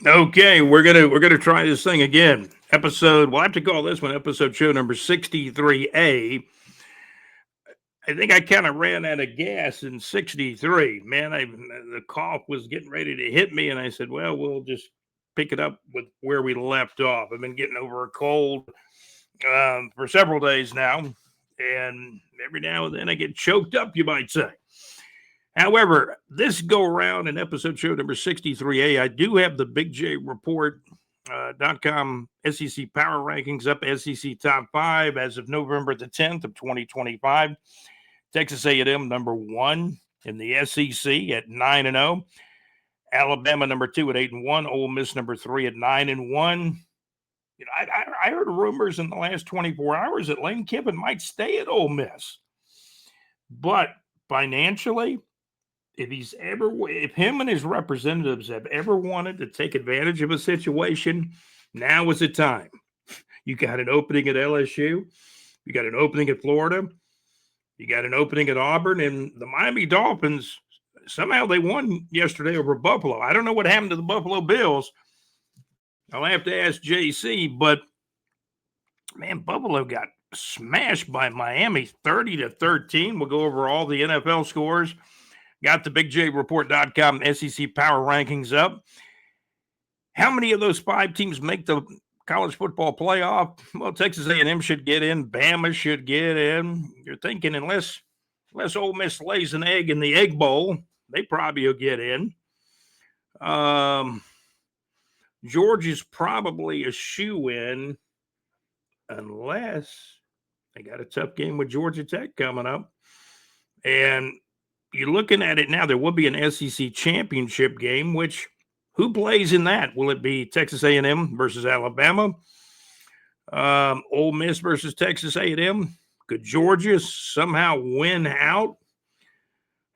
Okay, we're gonna try this thing again. Episode. We'll have to call this one episode show number 63A. I think I kind of ran out of gas in 63. Man, the cough was getting ready to hit me, and I said, "Well, we'll just pick it up with where we left off." I've been getting over a cold for several days now, and every now and then I get choked up, you might say. However, this go around in episode show number 63A, I do have the Big J Report .com SEC Power Rankings up SEC Top 5 as of November the 10th of 2025. Texas A&M number 1 in the SEC at 9-0. Alabama number 2 at 8-1. Ole Miss number 3 at 9-1. I heard rumors in the last 24 hours that Lane Kiffin might stay at Ole Miss. But financially, if him and his representatives have ever wanted to take advantage of a situation, now is the time. You got an opening at LSU, you got an opening at Florida, you got an opening at Auburn, and the Miami Dolphins somehow they won yesterday over Buffalo. I don't know what happened to the Buffalo Bills. I'll have to ask JC, but man, Buffalo got smashed by Miami 30-13. We'll go over all the NFL scores. Got the BigJReport.com SEC Power Rankings up. How many of those 5 teams make the college football playoff? Well, Texas A&M should get in. Bama should get in. You're thinking unless Ole Miss lays an egg in the Egg Bowl, they probably will get in. Georgia's probably a shoe-in unless they got a tough game with Georgia Tech coming up. And you're looking at it now, there will be an SEC championship game, which who plays in that? Will it be Texas A&M versus Alabama? Ole Miss versus Texas A&M? Could Georgia somehow win out?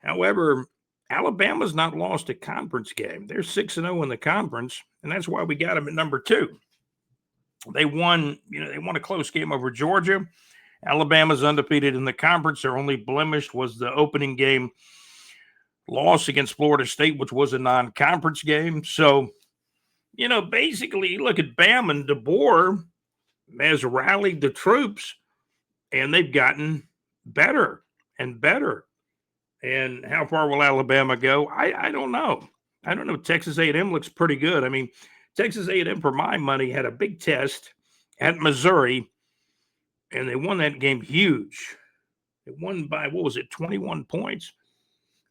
However, Alabama's not lost a conference game. They're 6-0 in the conference, and that's why we got them at number 2. They won a close game over Georgia. Alabama's undefeated in the conference. Their only blemish was the opening game loss against Florida State, which was a non-conference game. So, basically, you look at Bam and DeBoer has rallied the troops, and they've gotten better and better. And how far will Alabama go? I don't know. I don't know. Texas A&M looks pretty good. I mean, Texas A&M, for my money, had a big test at Missouri, and they won that game huge. They won by, 21 points?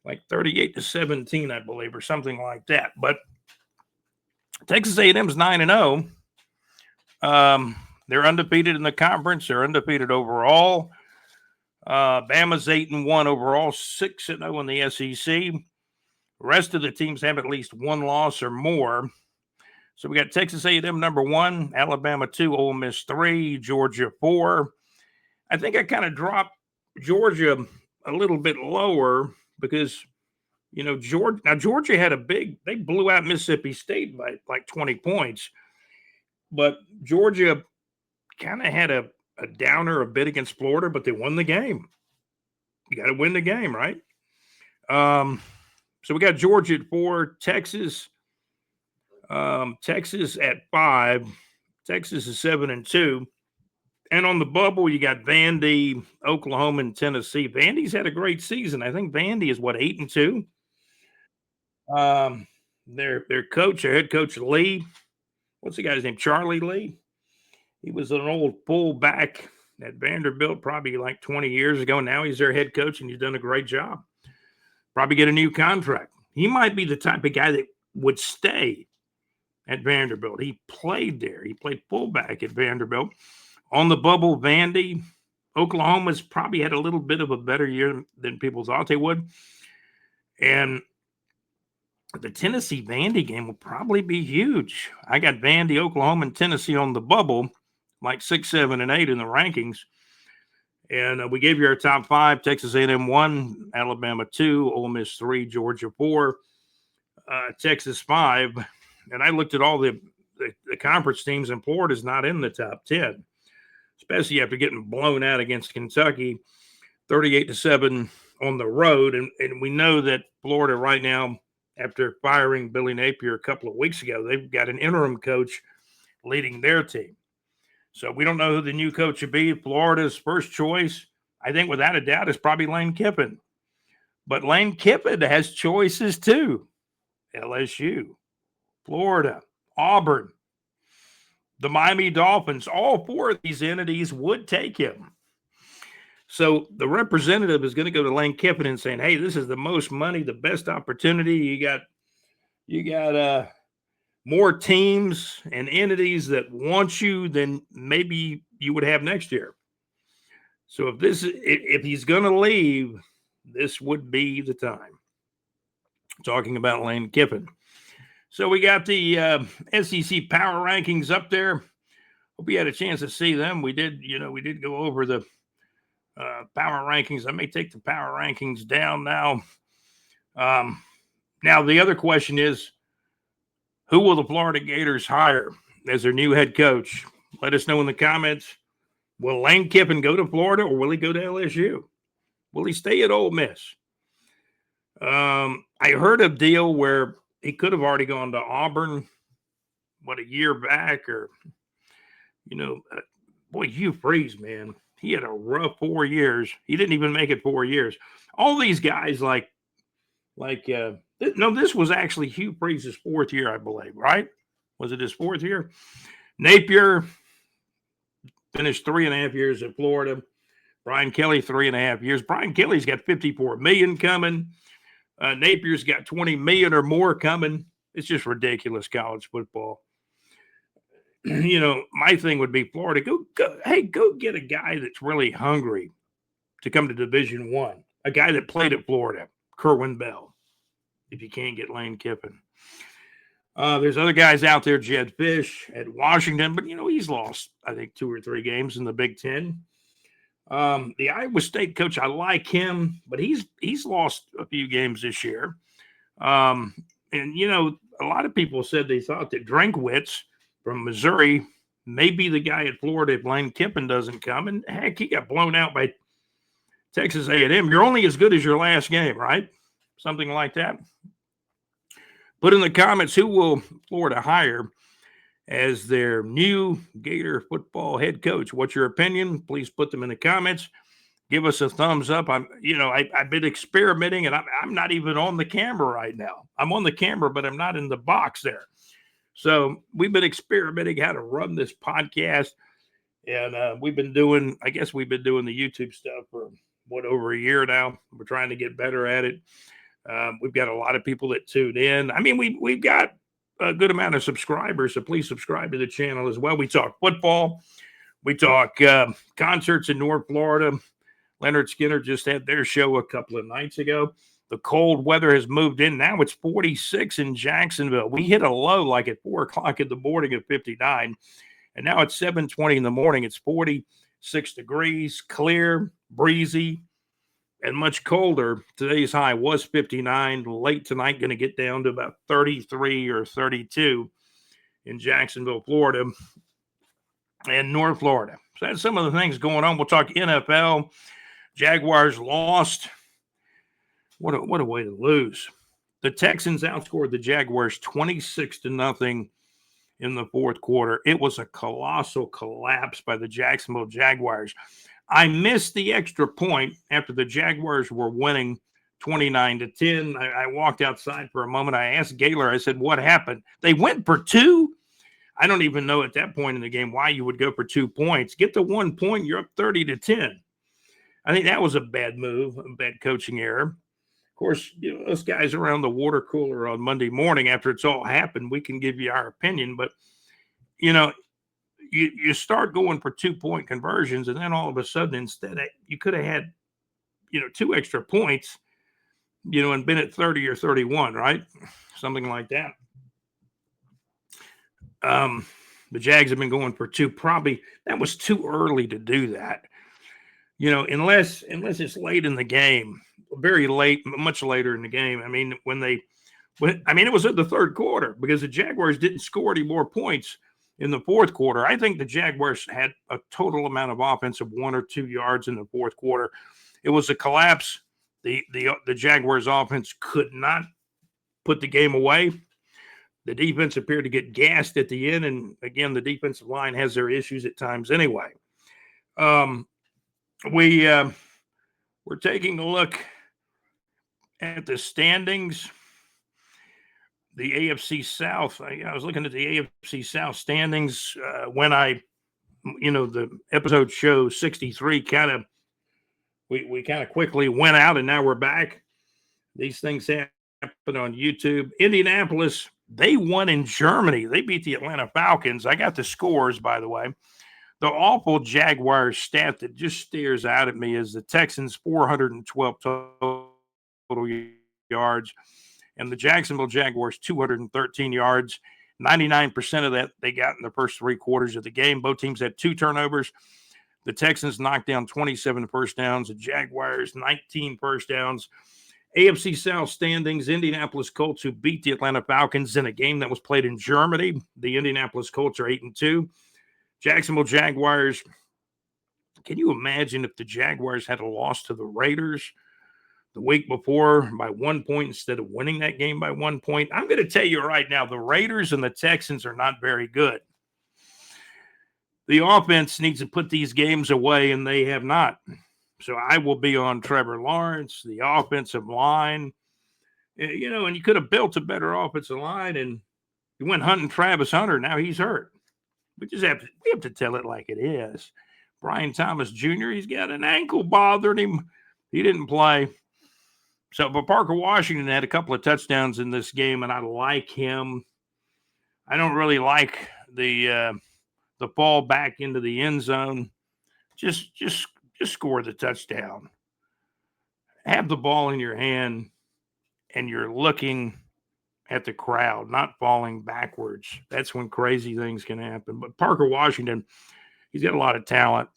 Like 38-17, I believe, or something like that. But Texas A&M's 9-0. They're undefeated in the conference. They're undefeated overall. Bama's 8-1 overall, 6-0 in the SEC. The rest of the teams have at least one loss or more. So we got Texas A&M number 1, Alabama 2, Ole Miss 3, Georgia 4. I think I kind of dropped Georgia a little bit lower because Georgia had they blew out Mississippi State by like 20 points, but Georgia kind of had a downer a bit against Florida, but they won the game. You got to win the game, right? So we got Georgia at 4, Texas at 5, Texas is 7-2. And on the bubble, you got Vandy, Oklahoma, and Tennessee. Vandy's had a great season. I think Vandy is 8-2. Their head coach Lee, what's the guy's name? Charlie Lee. He was an old fullback at Vanderbilt probably like 20 years ago. Now he's their head coach, and he's done a great job. Probably get a new contract. He might be the type of guy that would stay at Vanderbilt. He played there. He played fullback at Vanderbilt. On the bubble, Vandy, Oklahoma's probably had a little bit of a better year than people thought they would. And the Tennessee Vandy game will probably be huge. I got Vandy, Oklahoma, and Tennessee on the bubble, like 6, 7, and 8 in the rankings. And we gave you our top 5: Texas A&M 1, Alabama 2, Ole Miss 3, Georgia 4, Texas 5. And I looked at all the conference teams, and Florida's not in the top 10, especially after getting blown out against Kentucky 38-7 on the road. And we know that Florida right now after firing Billy Napier a couple of weeks ago. They've got an interim coach leading their team. So we don't know who the new coach would be. Florida's first choice, I think without a doubt, is probably Lane Kiffin. But Lane Kiffin has choices too. LSU, Florida, Auburn, the Miami Dolphins, all four of these entities would take him. So the representative is going to go to Lane Kiffin and saying, hey, this is the most money, the best opportunity. You got more teams and entities that want you than maybe you would have next year. So if he's going to leave, this would be the time. Talking about Lane Kiffin. So we got the SEC power rankings up there. Hope you had a chance to see them. We did go over the power rankings. I may take the power rankings down now. Now the other question is, who will the Florida Gators hire as their new head coach? Let us know in the comments. Will Lane Kiffin go to Florida or will he go to LSU? Will he stay at Ole Miss? I heard a deal where he could have already gone to Auburn, a year back, or, Hugh Freeze, man, he had a rough 4 years. He didn't even make it 4 years. All these guys this was actually Hugh Freeze's fourth year, I believe, right? Was it his fourth year? Napier finished 3.5 years at Florida. Brian Kelly, 3.5 years. Brian Kelly's got $54 million coming. Napier's got $20 million or more coming. It's just ridiculous college football. My thing would be Florida. Go get a guy that's really hungry to come to Division I. A guy that played at Florida, Kerwin Bell, if you can't get Lane Kiffin. There's other guys out there, Jed Fish at Washington, but, he's lost, I think, 2 or 3 games in the Big Ten. The Iowa State coach, I like him, but he's lost a few games this year. And, a lot of people said they thought that Drinkwitz from Missouri may be the guy at Florida if Lane Kiffin doesn't come. And, heck, he got blown out by Texas A&M. You're only as good as your last game, right? Something like that. Put in the comments, who will Florida hire as their new Gator football head coach? What's your opinion? Please put them in the comments. Give us a thumbs up. I've been experimenting, and I'm not even on the camera right now. I'm on the camera, but I'm not in the box there. So we've been experimenting how to run this podcast, and we've been doing the YouTube stuff for over a year now. We're trying to get better at it. We've got a lot of people that tune in. I mean, we've got a good amount of subscribers, so please subscribe to the channel as well. We talk football. We talk concerts in North Florida. Leonard Skinner just had their show a couple of nights ago. The cold weather has moved in. Now it's 46 in Jacksonville. We hit a low like at 4 o'clock in the morning at 59, and now it's 7:20 in the morning. It's 46 degrees, clear, breezy, and much colder. Today's high was 59. Late tonight, going to get down to about 33 or 32 in Jacksonville, Florida, and North Florida. So that's some of the things going on. We'll talk NFL. Jaguars lost. What a way to lose. The Texans outscored the Jaguars 26-0 in the fourth quarter. It was a colossal collapse by the Jacksonville Jaguars. I missed the extra point after the Jaguars were winning 29-10. I walked outside for a moment. I asked Gaylor, I said, what happened? They went for 2? I don't even know at that point in the game why you would go for 2 points. Get to 1 point, you're up 30-10. I think that was a bad move, a bad coaching error. Of course, those guys around the water cooler on Monday morning after it's all happened, we can give you our opinion. But, you start going for 2-point conversions, and then all of a sudden, instead, you could have had, 2 extra points, and been at 30 or 31, right? Something like that. The Jags have been going for 2. Probably that was too early to do that. Unless it's late in the game, very late, much later in the game. I mean, it was in the third quarter because the Jaguars didn't score any more points in the fourth quarter. I think the Jaguars had a total amount of offense of 1 or 2 yards in the fourth quarter. It was a collapse. The Jaguars offense could not put the game away. The defense appeared to get gassed at the end, and again, the defensive line has their issues at times anyway. We're taking a look at the standings. The AFC South. I was looking at the AFC South standings when the episode show 63 we kind of quickly went out, and now we're back. These things happen on YouTube. Indianapolis, they won in Germany. They beat the Atlanta Falcons. I got the scores, by the way. The awful Jaguars stat that just stares out at me is the Texans 412 total yards, and the Jacksonville Jaguars 213 yards. 99% of that they got in the first three quarters of the game. Both teams had 2 turnovers. The Texans knocked down 27 first downs. The Jaguars 19 first downs. AFC South standings, Indianapolis Colts, who beat the Atlanta Falcons in a game that was played in Germany. The Indianapolis Colts are 8-2. Jacksonville Jaguars. Can you imagine if the Jaguars had a loss to the Raiders the week before by 1 point instead of winning that game by 1 point? I'm going to tell you right now, the Raiders and the Texans are not very good. The offense needs to put these games away, and they have not. So I will be on Trevor Lawrence, the offensive line. And you could have built a better offensive line, and you went hunting Travis Hunter. Now he's hurt. We have to tell it like it is. Brian Thomas Jr., he's got an ankle bothering him. He didn't play. But Parker Washington had a couple of touchdowns in this game, and I like him. I don't really like the fall back into the end zone. Just score the touchdown. Have the ball in your hand, and you're looking at the crowd, not falling backwards. That's when crazy things can happen. But Parker Washington, he's got a lot of talent.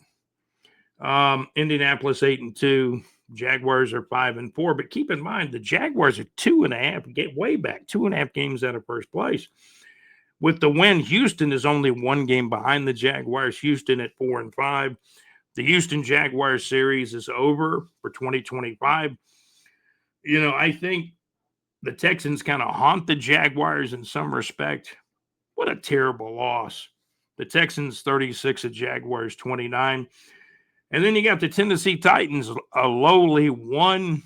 Indianapolis 8-2. Jaguars are 5-4. But keep in mind, the Jaguars are 2.5, get way back, 2.5 games out of first place. With the win, Houston is only 1 game behind the Jaguars. Houston at 4-5. The Houston Jaguars series is over for 2025. I think the Texans kind of haunt the Jaguars in some respect. What a terrible loss. The Texans 36, the Jaguars 29. And then you got the Tennessee Titans, a lowly 1-8.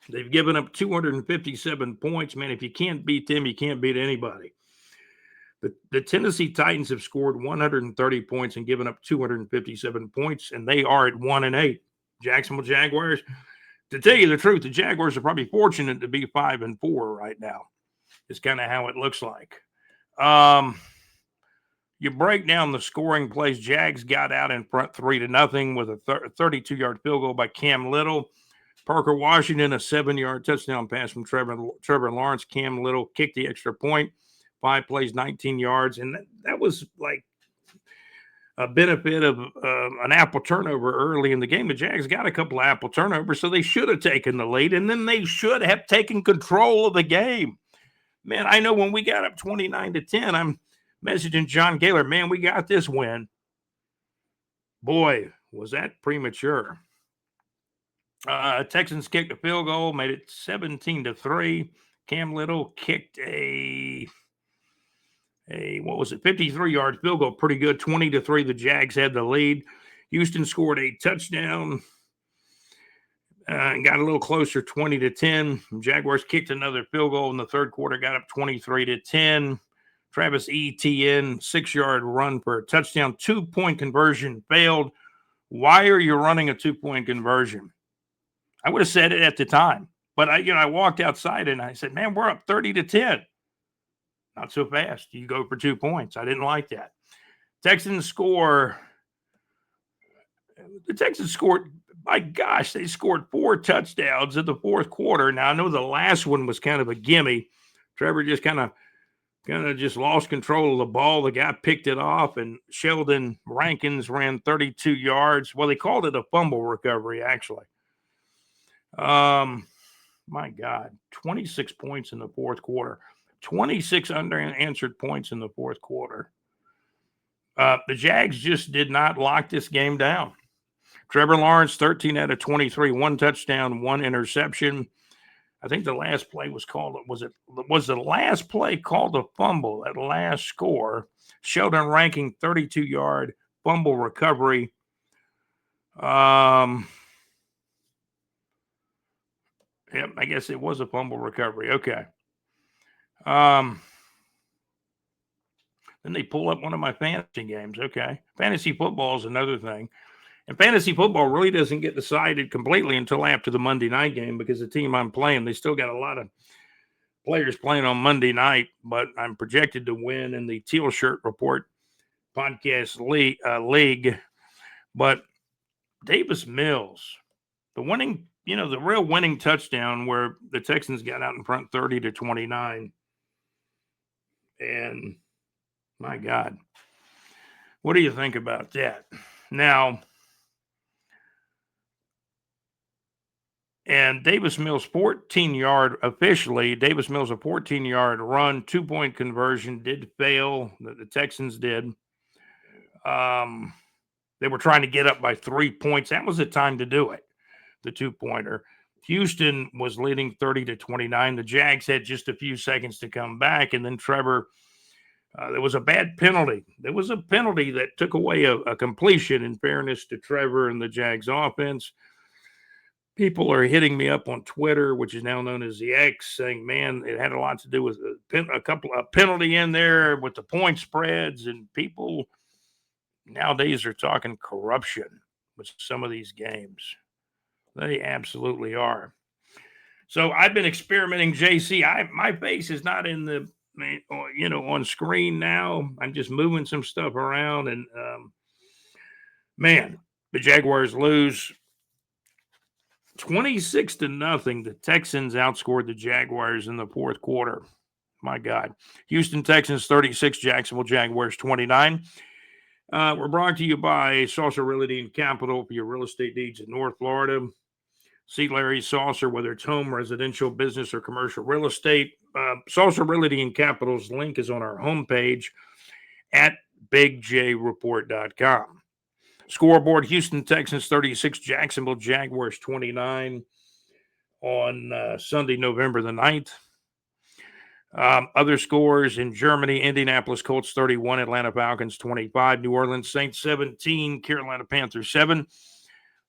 They've given up 257 points. Man, if you can't beat them, you can't beat anybody. The Tennessee Titans have scored 130 points and given up 257 points, and they are at 1-8. Jacksonville Jaguars, to tell you the truth, the Jaguars are probably fortunate to be 5-4 right now. It's kind of how it looks like. You break down the scoring plays. Jags got out in front 3-0 with a 32-yard field goal by Cam Little. Parker Washington, a 7-yard touchdown pass from Trevor Lawrence. Cam Little kicked the extra point. 5 plays, 19 yards. And that was like a benefit of an apple turnover early in the game. The Jags got a couple of apple turnovers, so they should have taken the lead, and then they should have taken control of the game. Man, I know when we got up 29-10, I'm messaging John Gaylor, man, we got this win. Boy, was that premature. Texans kicked a field goal, made it 17-3. Cam Little kicked a 53-yard field goal, pretty good. 20-3, the Jags had the lead. Houston scored a touchdown and got a little closer, 20-10. Jaguars kicked another field goal in the third quarter, got up 23-10. Travis Etienne, 6-yard run for a touchdown. 2-point conversion failed. Why are you running a 2-point conversion? I would have said it at the time, but I walked outside and I said, man, we're up 30-10. Not so fast. You go for 2 points. I didn't like that. The Texans scored, my gosh, they scored 4 touchdowns in the fourth quarter. Now, I know the last one was kind of a gimme. Trevor just kind of just lost control of the ball. The guy picked it off, and Sheldon Rankins ran 32 yards. Well, they called it a fumble recovery, actually. My God, 26 points in the fourth quarter. 26 unanswered points in the fourth quarter. The Jags just did not lock this game down. Trevor Lawrence, 13 out of 23, 1 touchdown, 1 interception. I think the last play was called. Was the last play called a fumble? That last score. Sheldon Ranking 32-yard fumble recovery. Yep, I guess it was a fumble recovery. Okay. Then they pull up one of my fantasy games. Okay. Fantasy football is another thing. And fantasy football really doesn't get decided completely until after the Monday night game because the team I'm playing, they still got a lot of players playing on Monday night, but I'm projected to win in the Teal Shirt Report podcast league. But Davis Mills, the winning, the real winning touchdown where the Texans got out in front 30-29. And my God, what do you think about that? Now, and Davis Mills 14-yard officially, Davis Mills a 14-yard run, 2-point conversion did fail. The Texans did. They were trying to get up by 3 points. That was the time to do it, the 2-pointer. Houston was leading 30-29. The Jags had just a few seconds to come back, and then Trevor, there was a bad penalty. There was a penalty that took away a completion, in fairness to Trevor and the Jags offense. People are hitting me up on Twitter, which is now known as the X, saying, man, it had a lot to do with a couple of penalty in there with the point spreads, and people nowadays are talking corruption with some of these games. They absolutely are. So I've been experimenting, JC. My face is not in the, on screen now. I'm just moving some stuff around, and man, the Jaguars lose 26-0. The Texans outscored the Jaguars in the fourth quarter. My God. Houston Texans 36, Jacksonville Jaguars 29. We're brought to you by Saucer Realty and Capital for your real estate needs in North Florida. See Larry Saucer, whether it's home, residential, business, or commercial real estate. Saucer Realty and Capital's link is on our homepage at bigjreport.com. Scoreboard, Houston Texans 36, Jacksonville Jaguars 29 on Sunday, November the 9th. Other scores in Germany, Indianapolis Colts 31, Atlanta Falcons 25, New Orleans Saints 17, Carolina Panthers 7,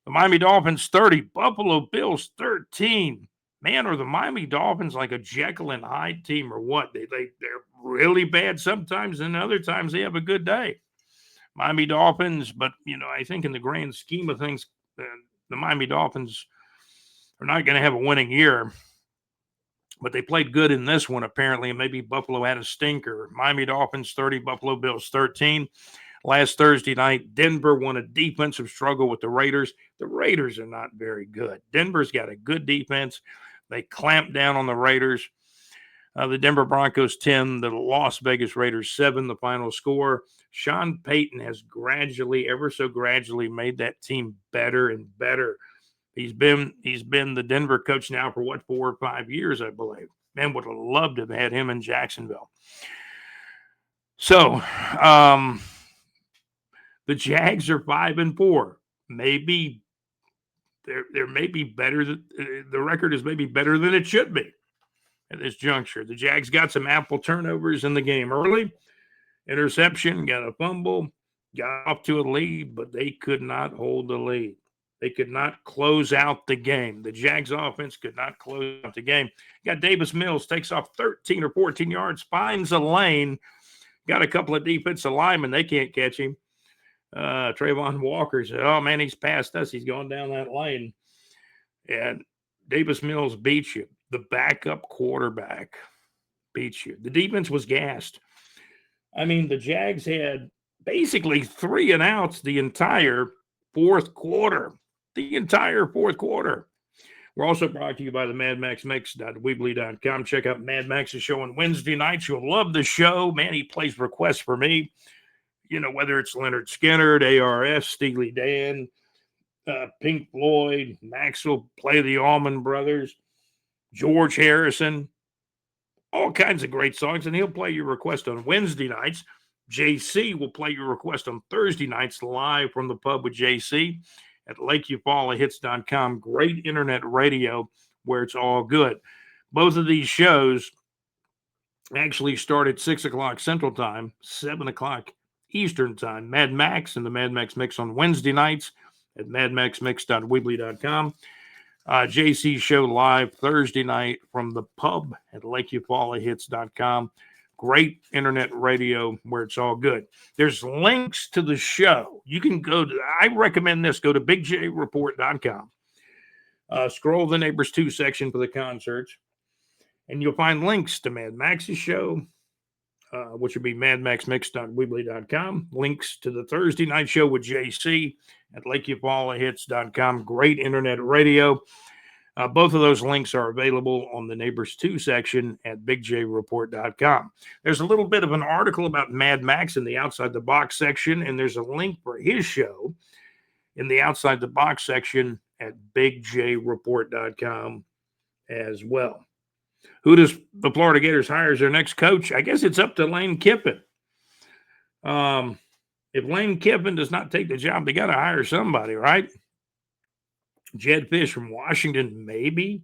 the Miami Dolphins 30, Buffalo Bills 13. Man, are the Miami Dolphins like a Jekyll and Hyde team or what? They're really bad sometimes, and other times they have a good day. Miami Dolphins, but, I think in the grand scheme of things, the Miami Dolphins are not going to have a winning year. But they played good in this one, apparently, and maybe Buffalo had a stinker. Miami Dolphins 30, Buffalo Bills 13. Last Thursday night, Denver won a defensive struggle with the Raiders. The Raiders are not very good. Denver's got a good defense. They clamped down on the Raiders. The Denver Broncos 10, the Las Vegas Raiders 7, the final score. Sean Payton has ever so gradually made that team better and better. He's been the Denver coach now for 4 or 5 years, I believe. Man, would have loved to have had him in Jacksonville. So, the Jags are 5-4. Maybe there may be better. The record is maybe better than it should be at this juncture. The Jags got some ample turnovers in the game early. Interception, got a fumble, got off to a lead, but they could not hold the lead. They could not close out the game. The Jags offense could not close out the game. Got Davis Mills, takes off 13 or 14 yards, finds a lane. Got a couple of defensive linemen. They can't catch him. Trayvon Walker said, oh, man, he's past us. He's going down that lane. And Davis Mills beats you. The backup quarterback beats you. The defense was gassed. I mean, the Jags had basically 3 and outs the entire fourth quarter. The entire fourth quarter. We're also brought to you by the MadMaxMix.weebly.com. Check out Mad Max's show on Wednesday nights. You'll love the show. Man, he plays requests for me. Whether it's Leonard Skinner, ARS, Steely Dan, Pink Floyd, Max will play the Allman Brothers, George Harrison, all kinds of great songs. And he'll play your request on Wednesday nights. JC will play your request on Thursday nights live from the pub with JC at LakeUfallahits.com. Great internet radio where it's all good. Both of these shows actually start at 6 o'clock Central Time, 7 o'clock Eastern Time. Mad Max and the Mad Max Mix on Wednesday nights at madmaxmix.weebly.com. JC show live Thursday night from the pub at lakeufallahits.com. Great internet radio where it's all good. There's links to the show. You can go to, I recommend this, go to bigjreport.com. Scroll the Neighbors 2 section for the concerts, and you'll find links to Mad Max's show, which would be madmaxmix.weebly.com. Links to the Thursday night show with JC at lakeufallahits.com. Great internet radio. Both of those links are available on the Neighbors 2 section at bigjreport.com. There's a little bit of an article about Mad Max in the Outside the Box section, and there's a link for his show in the Outside the Box section at bigjreport.com as well. Who does the Florida Gators hire as their next coach? I guess it's up to Lane Kiffin. If Lane Kiffin does not take the job, they got to hire somebody, right? Jed Fish from Washington, maybe.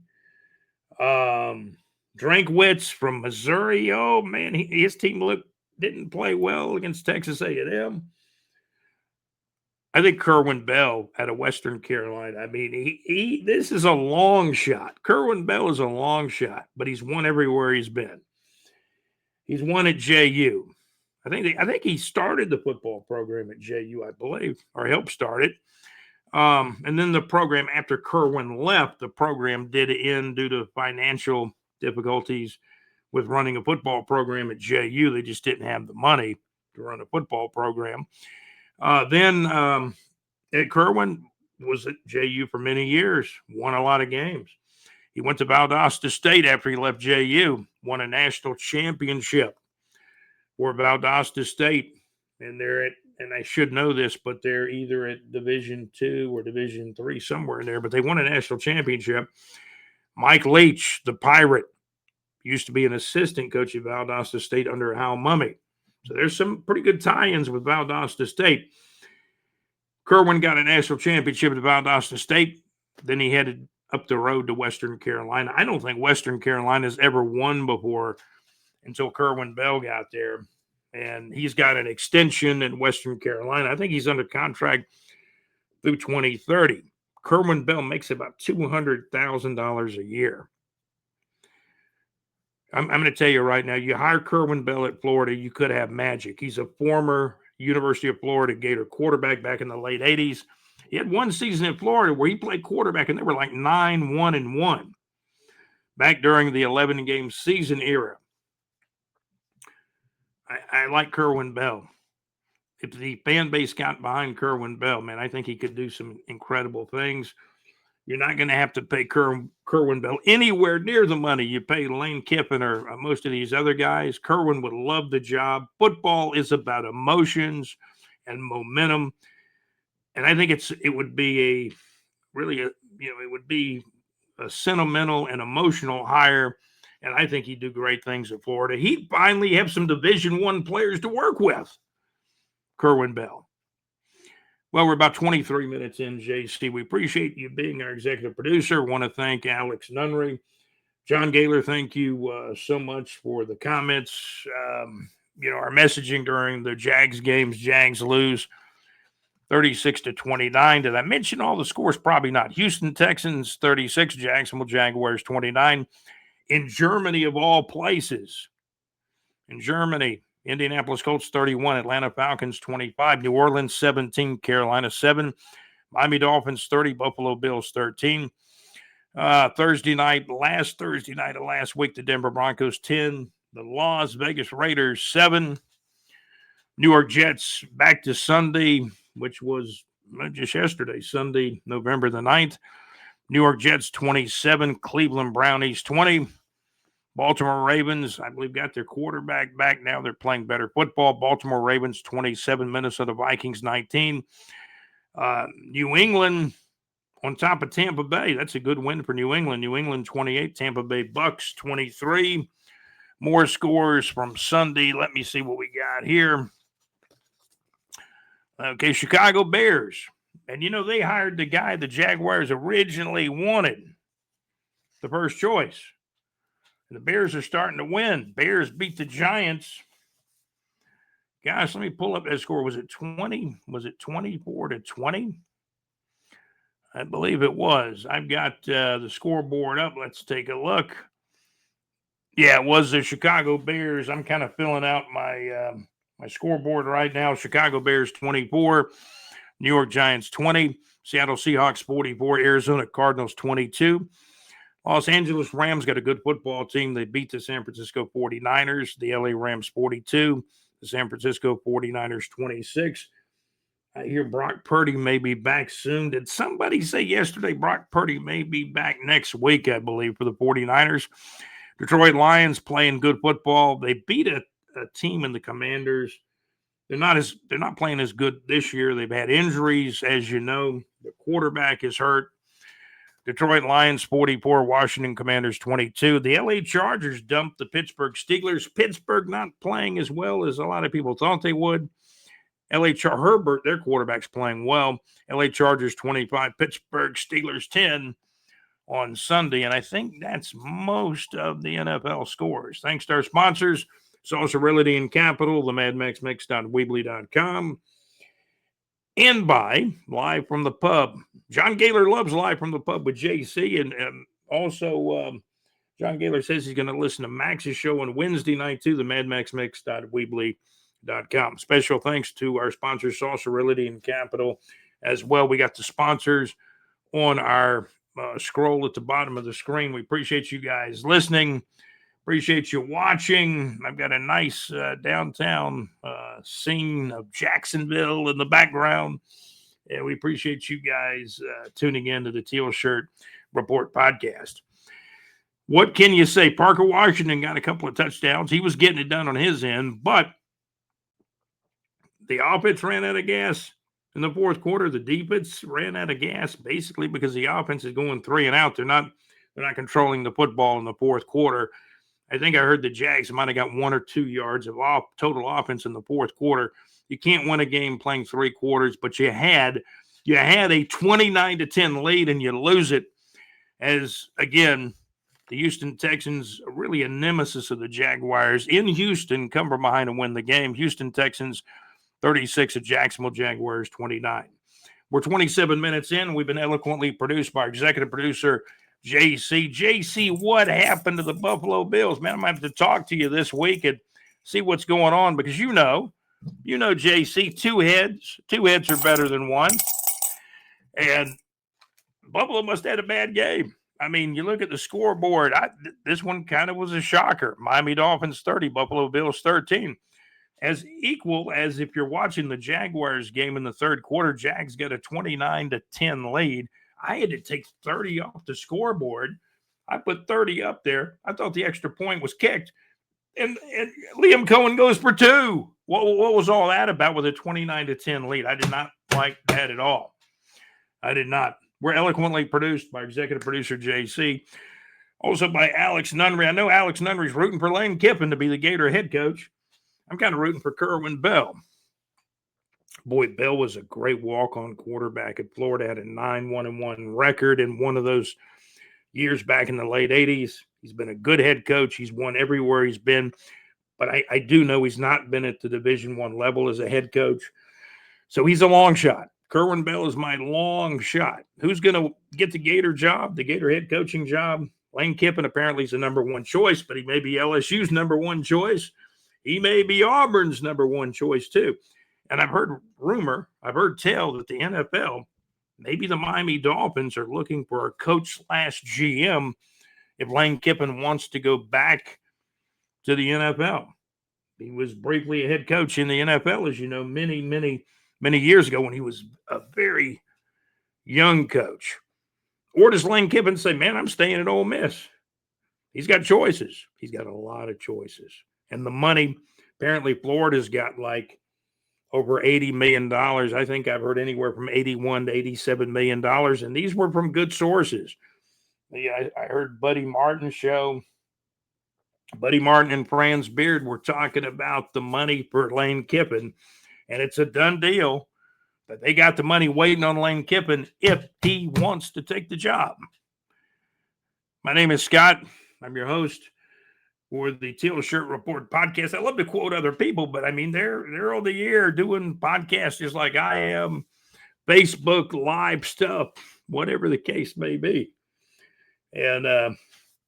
Drinkwitz from Missouri. Oh, man, his team didn't play well against Texas A&M. I think Kerwin Bell out of Western Carolina. I mean, this is a long shot. Kerwin Bell is a long shot, but he's won everywhere he's been. He's won at JU. I think he started the football program at JU, I believe, or helped start it. And then the program, after Kerwin left, the program did end due to financial difficulties with running a football program at JU. They just didn't have the money to run a football program. Then Ed Kerwin was at JU for many years, won a lot of games. He went to Valdosta State after he left JU, won a national championship for Valdosta State. And and I should know this, but they're either at Division II or Division III, somewhere in there, but they won a national championship. Mike Leach, the Pirate, used to be an assistant coach at Valdosta State under Hal Mumme. So there's some pretty good tie-ins with Valdosta State. Kerwin got a national championship at Valdosta State. Then he headed up the road to Western Carolina. I don't think Western Carolina's ever won before until Kerwin Bell got there. And he's got an extension in Western Carolina. I think he's under contract through 2030. Kerwin Bell makes about $200,000 a year. I'm going to tell you right now, you hire Kerwin Bell at Florida, you could have magic. He's a former University of Florida Gator quarterback back in the late 80s. He had one season in Florida where he played quarterback, and they were like 9-1-1 back during the 11-game season era. I like Kerwin Bell. If the fan base got behind Kerwin Bell, man, I think he could do some incredible things. You're not going to have to pay Kerwin Bell anywhere near the money you pay Lane Kiffin or most of these other guys. Kerwin would love the job. Football is about emotions and momentum, and I think it would be a sentimental and emotional hire. And I think he'd do great things at Florida. He'd finally have some Division I players to work with, Kerwin Bell. Well, we're about 23 minutes in, JC. We appreciate you being our executive producer. Want to thank Alex Nunry. John Gaylor, thank you so much for the comments. Our messaging during the Jags games. Jags lose 36-29. Did I mention all the scores? Probably not. Houston Texans 36, Jacksonville Jaguars 29. In Germany, of all places, Indianapolis Colts 31, Atlanta Falcons 25, New Orleans 17, Carolina 7, Miami Dolphins 30, Buffalo Bills 13. Last Thursday night of last week, the Denver Broncos 10, the Las Vegas Raiders 7, New York Jets back to Sunday, which was just yesterday, Sunday, November the 9th. New York Jets 27, Cleveland Brownies 20. Baltimore Ravens, I believe, got their quarterback back. Now they're playing better football. Baltimore Ravens 27, Minnesota Vikings 19. New England on top of Tampa Bay. That's a good win for New England. New England 28, Tampa Bay Bucks 23. More scores from Sunday. Let me see what we got here. Okay, Chicago Bears. And, they hired the guy the Jaguars originally wanted, the first choice. And the Bears are starting to win. Bears beat the Giants. Gosh, let me pull up that score. Was it 20? Was it 24-20? I believe it was. I've got the scoreboard up. Let's take a look. Yeah, it was the Chicago Bears. I'm kind of filling out my scoreboard right now. Chicago Bears 24, New York Giants 20, Seattle Seahawks 44, Arizona Cardinals 22. Los Angeles Rams got a good football team. They beat the San Francisco 49ers. The LA Rams 42, the San Francisco 49ers 26. I hear Brock Purdy may be back soon. Did somebody say yesterday Brock Purdy may be back next week, I believe, for the 49ers? Detroit Lions playing good football. They beat a team in the Commanders. They're not playing as good this year. They've had injuries, as you know. The quarterback is hurt. Detroit Lions 44, Washington Commanders 22. The LA Chargers dumped the Pittsburgh Steelers. Pittsburgh not playing as well as a lot of people thought they would. Herbert, their quarterback's playing well. LA Chargers 25, Pittsburgh Steelers 10 on Sunday. And I think that's most of the NFL scores. Thanks to our sponsors, Saucer Realty and Capital, the MadMaxMix.weebly.com, and by Live from the Pub. John Gaylor loves Live from the Pub with JC. And also, John Gaylor says he's going to listen to Max's show on Wednesday night too, the MadMaxMix.weebly.com. Special thanks to our sponsors, Saucer Realty and Capital, as well. We got the sponsors on our scroll at the bottom of the screen. We appreciate you guys listening. Appreciate you watching. I've got a nice downtown scene of Jacksonville in the background. And we appreciate you guys tuning in to the Teal Shirt Report podcast. What can you say? Parker Washington got a couple of touchdowns. He was getting it done on his end, but the offense ran out of gas in the fourth quarter. The defense ran out of gas basically because the offense is going 3 and out. They're not controlling the football in the fourth quarter. I think I heard the Jags might have got 1 or 2 yards of total offense in the fourth quarter. You can't win a game playing 3 quarters, but you had a 29-10 lead and you lose it. As again, the Houston Texans are really a nemesis of the Jaguars in Houston, come from behind and win the game. Houston Texans 36 of Jacksonville Jaguars 29. We're 27 minutes in. We've been eloquently produced by our executive producer, JC. JC, what happened to the Buffalo Bills? Man, I'm going to have to talk to you this week and see what's going on because you know, JC, two heads are better than one. And Buffalo must have had a bad game. I mean, you look at the scoreboard, this one kind of was a shocker. Miami Dolphins 30, Buffalo Bills 13. As equal as if you're watching the Jaguars game in the third quarter, Jags got a 29-10 lead. I had to take 30 off the scoreboard. I put 30 up there. I thought the extra point was kicked. And Liam Cohen goes for 2. What was all that about with a 29-10 lead? I did not like that at all. I did not. We're eloquently produced by executive producer JC. Also by Alex Nunry. I know Alex Nunry's rooting for Lane Kiffin to be the Gator head coach. I'm kind of rooting for Kerwin Bell. Boy, Bell was a great walk-on quarterback at Florida, had a 9-1-1 record in one of those years back in the late 80s. He's been a good head coach. He's won everywhere he's been. But I do know he's not been at the Division I level as a head coach. So he's a long shot. Kerwin Bell is my long shot. Who's going to get the Gator job, the Gator head coaching job? Lane Kiffin apparently is the number 1 choice, but he may be LSU's number 1 choice. He may be Auburn's number 1 choice too. And I've heard tell that the NFL, maybe the Miami Dolphins are looking for a coach/GM if Lane Kiffin wants to go back to the NFL. He was briefly a head coach in the NFL, as you know, many, many, many years ago when he was a very young coach. Or does Lane Kiffin say, man, I'm staying at Ole Miss? He's got choices. He's got a lot of choices. And the money, apparently Florida's got like over $80 million. I think I've heard anywhere from $81 to $87 million. And these were from good sources. Yeah, I heard Buddy Martin's show. Buddy Martin and Franz Beard were talking about the money for Lane Kiffin. And it's a done deal. But they got the money waiting on Lane Kiffin if he wants to take the job. My name is Scott. I'm your host. for the Teal Shirt Report podcast. I love to quote other people, but I mean, they're on the air doing podcasts just like I am, Facebook live stuff, whatever the case may be. And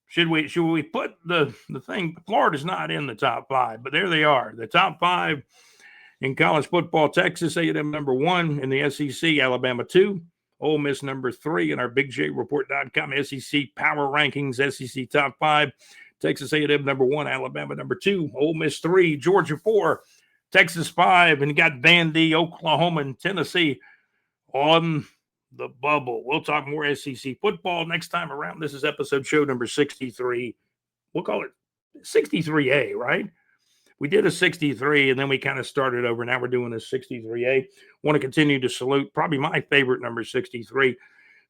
should we put the thing? Florida's not in the top 5, but there they are. The top 5 in college football: Texas A&M number 1 in the SEC, Alabama 2, Ole Miss number 3 in our BigJReport.com SEC power rankings, SEC top 5. Texas A&M number 1, Alabama number 2, Ole Miss 3, Georgia 4, Texas 5, and you got Vandy, Oklahoma, and Tennessee on the bubble. We'll talk more SEC football next time around. This is episode show number 63. We'll call it 63A, right? We did a 63, and then we kind of started over. Now we're doing a 63A. Want to continue to salute probably my favorite number 63,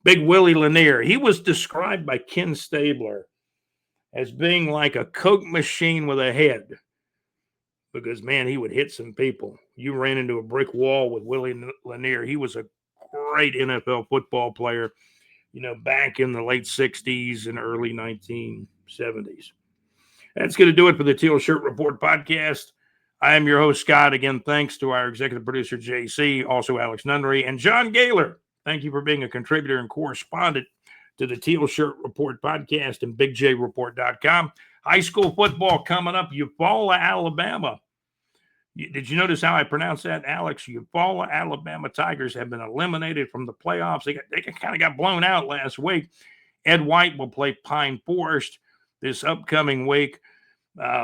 Big Willie Lanier. He was described by Ken Stabler as being like a Coke machine with a head because, man, he would hit some people. You ran into a brick wall with Willie Lanier. He was a great NFL football player, back in the late 60s and early 1970s. That's going to do it for the Teal Shirt Report podcast. I am your host, Scott. Again, thanks to our executive producer, JC, also Alex Nunnery, and John Gaylor. Thank you for being a contributor and correspondent to the Teal Shirt Report podcast and BigJReport.com. High school football coming up, Eufaula, Alabama. Did you notice how I pronounced that, Alex? Eufaula, Alabama Tigers have been eliminated from the playoffs. They kind of got blown out last week. Ed White will play Pine Forest this upcoming week.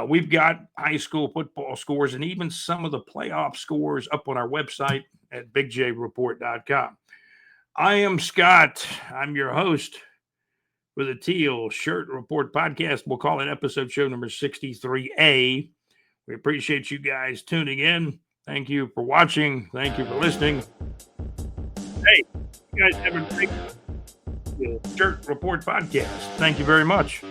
We've got high school football scores and even some of the playoff scores up on our website at BigJReport.com. I am Scott. I'm your host for the Teal Shirt Report podcast. We'll call it episode show number 63A. We appreciate you guys tuning in. Thank you for watching. Thank you for listening. Hey, you guys have a great Shirt Report podcast. Thank you very much.